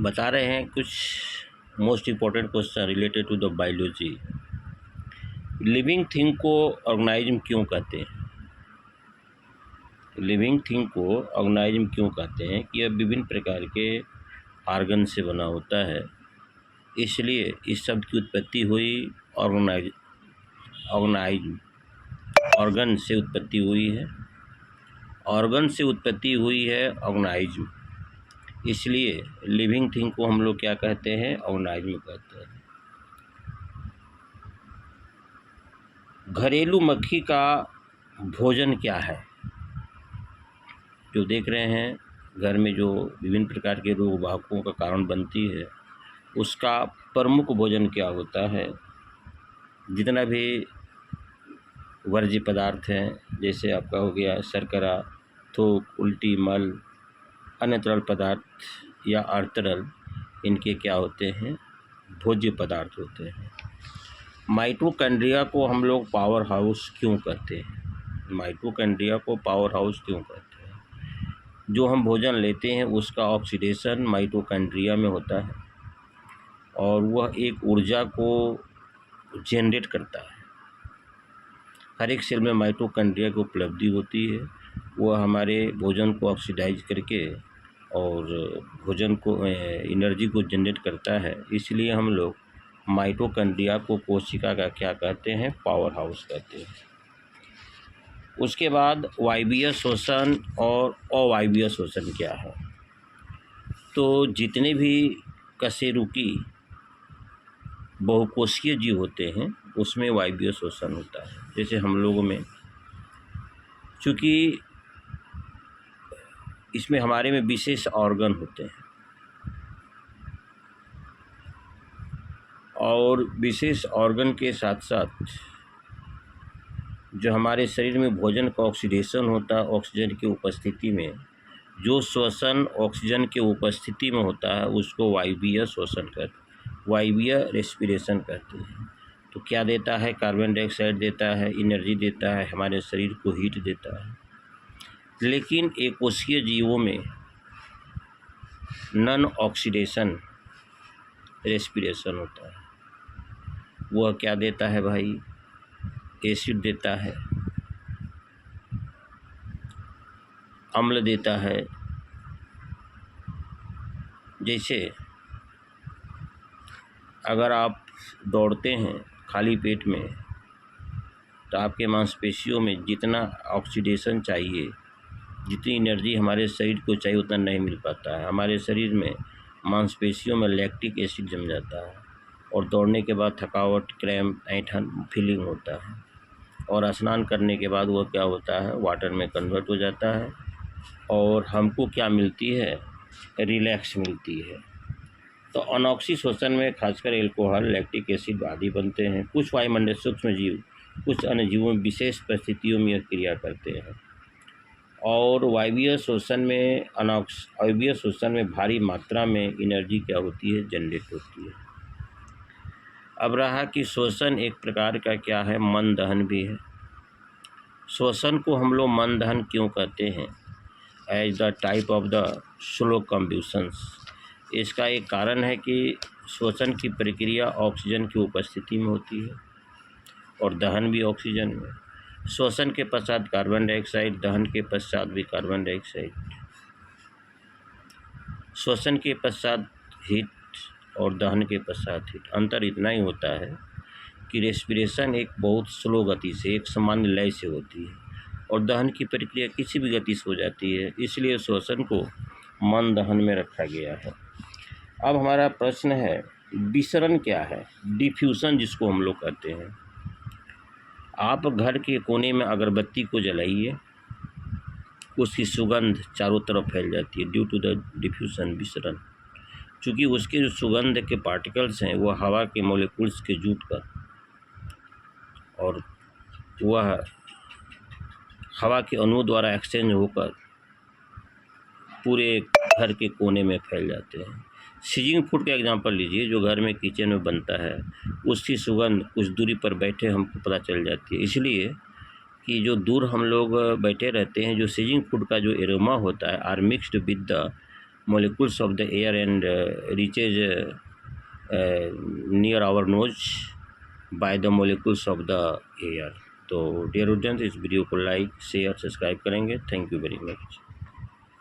बता रहे हैं कुछ most important question related to the biology. Living thing को ऑर्गेनाइज्म क्यों कहते हैं? लिविंग थिंग को ऑर्गेनाइज्म क्यों कहते हैं कि यह विभिन्न प्रकार के ऑर्गन से बना होता है, इसलिए इस शब्द की उत्पत्ति हुई ऑर्गेनाइज्म। ऑर्गन से उत्पत्ति हुई है, ऑर्गन से उत्पत्ति हुई है ऑर्गेनाइज्म, इसलिए लिविंग थिंग को हम लोग क्या कहते हैं? ऑर्गेनाइज्म कहते हैं। घरेलू मक्खी का भोजन क्या है? जो देख रहे हैं घर में जो विभिन्न प्रकार के रोग वाहकों का कारण बनती है, उसका प्रमुख भोजन क्या होता है? जितना भी वर्ज्य पदार्थ हैं, जैसे आपका हो गया शर्करा, थूक, उल्टी, मल, अन्य तरल पदार्थ या अर्तरल, इनके क्या होते हैं? भोज्य पदार्थ होते हैं। माइटोकॉन्ड्रिया को हम लोग पावर हाउस क्यों कहते हैं? माइटोकॉन्ड्रिया को पावर हाउस क्यों कहते हैं? जो हम भोजन लेते हैं उसका ऑक्सीडेशन माइटोकॉन्ड्रिया में होता है और वह एक ऊर्जा को जनरेट करता है। हर एक सेल में माइटोकॉन्ड्रिया की उपलब्धि होती है। वह हमारे भोजन को ऑक्सीडाइज करके और भोजन को एनर्जी को जनरेट करता है, इसलिए हम लोग माइटोकॉन्ड्रिया को कोशिका का क्या कहते हैं? पावर हाउस कहते हैं। उसके बाद वायवीय शोषण और अवायवीय शोषण क्या है? तो जितने भी कशेरुकी बहुकोषीय जीव होते हैं उसमें वायवीय शोषण होता है। जैसे हम लोगों में, चूँकि इसमें हमारे में विशेष ऑर्गन होते हैं और विशेष ऑर्गन के साथ साथ जो हमारे शरीर में भोजन का ऑक्सीडेशन होता है ऑक्सीजन की उपस्थिति में, जो शोषण ऑक्सीजन के उपस्थिति में होता है उसको वायवीय शोषण वायवीय रेस्पिरेशन कहते हैं। तो क्या देता है? कार्बन डाइऑक्साइड देता है, एनर्जी देता है, हमारे शरीर को हीट देता है। लेकिन एकोषीय जीवों में नॉन ऑक्सीडेशन रेस्पिरेशन होता है। वह क्या देता है भाई? एसिड देता है, अम्ल देता है। जैसे अगर आप दौड़ते हैं खाली पेट में तो आपके मांसपेशियों में जितना ऑक्सीडेशन चाहिए, जितनी एनर्जी हमारे शरीर को चाहिए उतना नहीं मिल पाता है। हमारे शरीर में मांसपेशियों में लैक्टिक एसिड जम जाता है और दौड़ने के बाद थकावट, क्रैम्प, ऐंठन फीलिंग होता है और स्नान करने के बाद वह क्या होता है? वाटर में कन्वर्ट हो जाता है और हमको क्या मिलती है? रिलैक्स मिलती है। तो अनॉक्सी शोषण में खासकर एल्कोहल, लैक्टिक एसिड आदि बनते हैं। कुछ वायुमंडल सूक्ष्म जीव कुछ अन्य जीवों में विशेष परिस्थितियों में यह क्रिया करते हैं। और वायवीय शोषण में भारी मात्रा में एनर्जी क्या होती है? जनरेट होती है। अब रहा कि शोषण एक प्रकार का क्या है? मन दहन भी है। शोषण को हम लोग मन दहन क्यों कहते हैं? As the type of the slow combustions. इसका एक कारण है कि शोषण की प्रक्रिया ऑक्सीजन की उपस्थिति में होती है और दहन भी ऑक्सीजन में। शोषण के पश्चात कार्बन डाइऑक्साइड, दहन के पश्चात भी कार्बन डाइऑक्साइड। शोषण के पश्चात हीट और दहन के पश्चात हीट। अंतर इतना ही होता है कि रेस्पिरेशन एक बहुत स्लो गति से, एक सामान्य लय से होती है और दहन की प्रक्रिया किसी भी गति से हो जाती है, इसलिए शोषण को मन दहन में रखा गया है। अब हमारा प्रश्न है, विसरण क्या है? डिफ्यूज़न जिसको हम लोग कहते हैं। आप घर के कोने में अगरबत्ती को जलाइए, उसकी सुगंध चारों तरफ फैल जाती है ड्यू टू द डिफ्यूज़न, विसरण। चूँकि उसके जो सुगंध के पार्टिकल्स हैं वह हवा के मॉलिक्यूल्स के जुट कर और वह हवा के अणुओं द्वारा एक्सचेंज होकर पूरे घर के कोने में फैल जाते हैं। सीजिंग फूड का एग्जांपल लीजिए, जो घर में किचन में बनता है, उसकी सुगंध कुछ दूरी पर बैठे हमको पता चल जाती है, इसलिए कि जो दूर हम लोग बैठे रहते हैं, जो सीजिंग फूड का जो एरोमा होता है are mixed with the molecules of the air and reaches near our nose by the molecules of the air. तो डियर ऑडियंस, इस वीडियो को लाइक शेयर सब्सक्राइब करेंगे. Thank you very much.